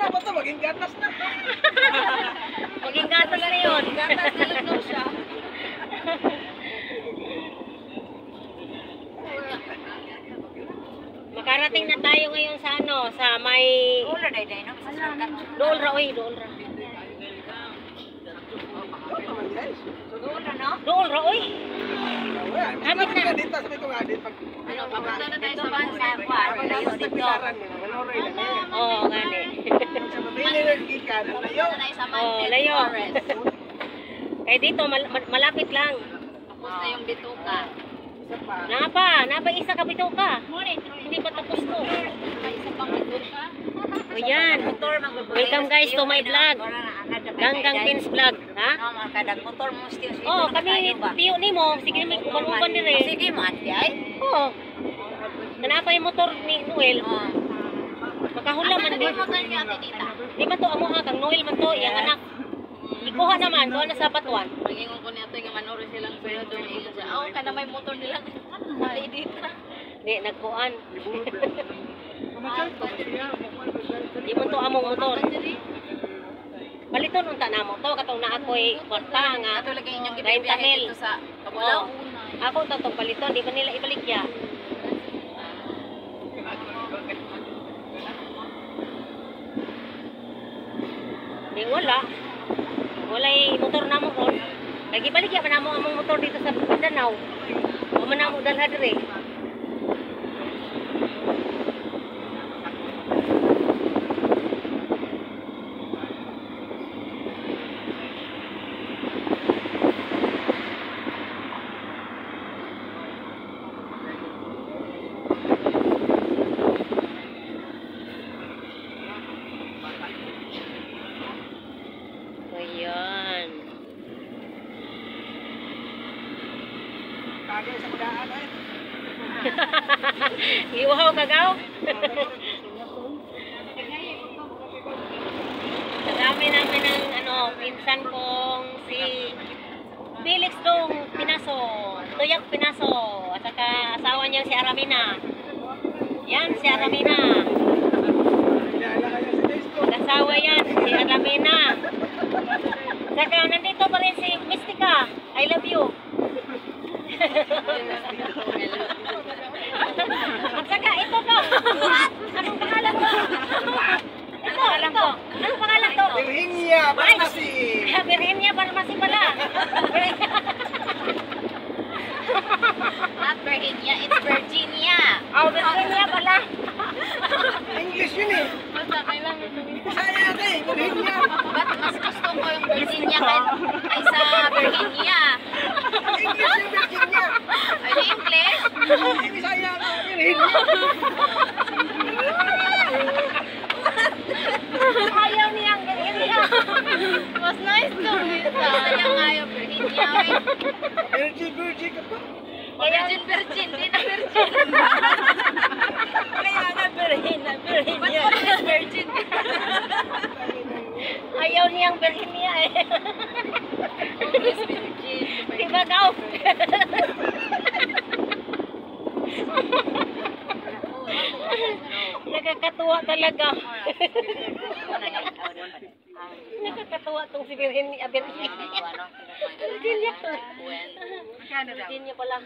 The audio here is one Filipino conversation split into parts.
na ba ito? Maging gatas na. Maging gatas na yun. Gatas na lang daw siya. Makarating na tayo ngayon sa ano, sa may... Dool ra, oy, dool ra. Doon na, no? Dool ra, oy. Habit na. Dito, sabi ko nga, dito. Ano, papunta na tayo sa bansa. Tapos nagpilaran mo. Oo, gani. Sa mabili ng gikan, layo. Papunta na tayo sa Oo, Mountain layo. Forest. Kaya dito, malapit lang. Tapos na yung bituka. Napa isa ka bitaw ka. Hindi pa tapos to. May isa pang bituka. O yan. Welcome guys to my vlog. Ganggang Pins Vlog. Ha? Kadang motor mo still. Oh, kami tiyo ni mo. Sige, may kuman-uban din eh. Sige mo, ati ay. Oo. Nanapa yung motor ni Noel. Makahula man din. Motor niya ati dita. Di man to amo ha, kang Noel man to, iyang anak. Ikuha naman, doon na sa batuan. Nagingon ko niya ito yung manoro silang pero doon ingon siya. Oh, ka na may motor nila. Ay, dita. Di, nagkuhan. Di mo to among motor. Baliton unta na mo to, katong na ako'y kwarta nga. Ato lagi inyong 90 gibibiyahe mil. dito sa Kabulaw. Ako to baliton, di ba nila ibalik ya? Di wala. Walay motor na mo ron. Lagi balik ya pa namo among motor dito sa Mindanao. O man namo dalha dire. Ayan. Kagay sa magdaan ay. Iwaw kagaw. Kasama namin ng ano, pinsan kong si Felix Dong Pinaso, Tuyak Pinaso, at saka asawa niyang si Aramina. Yan, si Aramina. Kilala kayo si Desto. Kasawa yan, si Aramina. Saka nandito pa rin si Mystica. I love you. At saka ito to. Anong pangalan to? Ito. Anong pangalan to? Virginia Pharmacy. Virginia Pharmacy pala. Not Virginia, it's Virginia. Oh, Virginia pala. English yun eh. Basta kailangan Saya ka eh, Virginia. Ba't mas gusto ko yung Virginia kaysa Virginia? English yung Virginia. Ay, English? Hindi saya ka, Virginia. Ayaw niyang Virginia. Mas nice to me. Basta niya nga yung Virginia. Virgin ka pa. Virgin, di na virgin. Kaya nga Virginia. Ba't always virgin? Ayaw niyang Virginia eh. Always virgin. Diba daw? Nakakatuwa talaga. Nakakatuwa tong si Virginia. Virginia pala.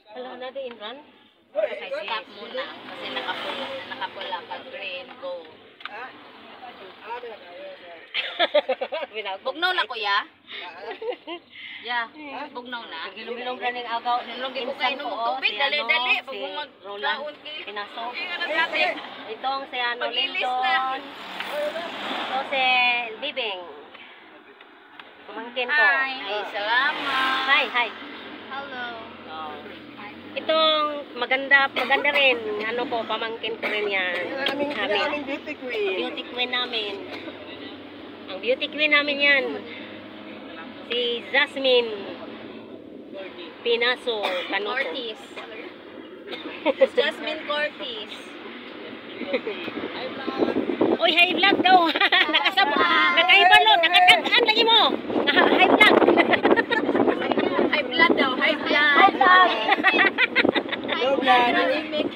Wala na din, Ran? Stop muna kasi nakapula pag green, go. Bugnaw na kuya? Yeah, bugnaw na. Gilom-gilom ra ning agaw. Nilonggi ko kayo ng tubig, dali-dali. Pag magkaon kayo. Pinaso. Dati. Itong si ano, Mag-ilis Lindon. Ito si Bibing. Pamangkin ko. Hi. Ay, salamat. Hi. Hello. Itong maganda rin. Ano ko, pamangkin ko rin yan. Aming beauty queen. Beauty queen namin. Ang beauty queen namin yan. Si Jasmine Pinaso Canuto. Cortis. Jasmine Cortis. Oy, high vlog daw. Nakaibalo, nakatagaan lagi mo. High vlog. High blood daw, high blood. High vlog. Low blood. Anemic.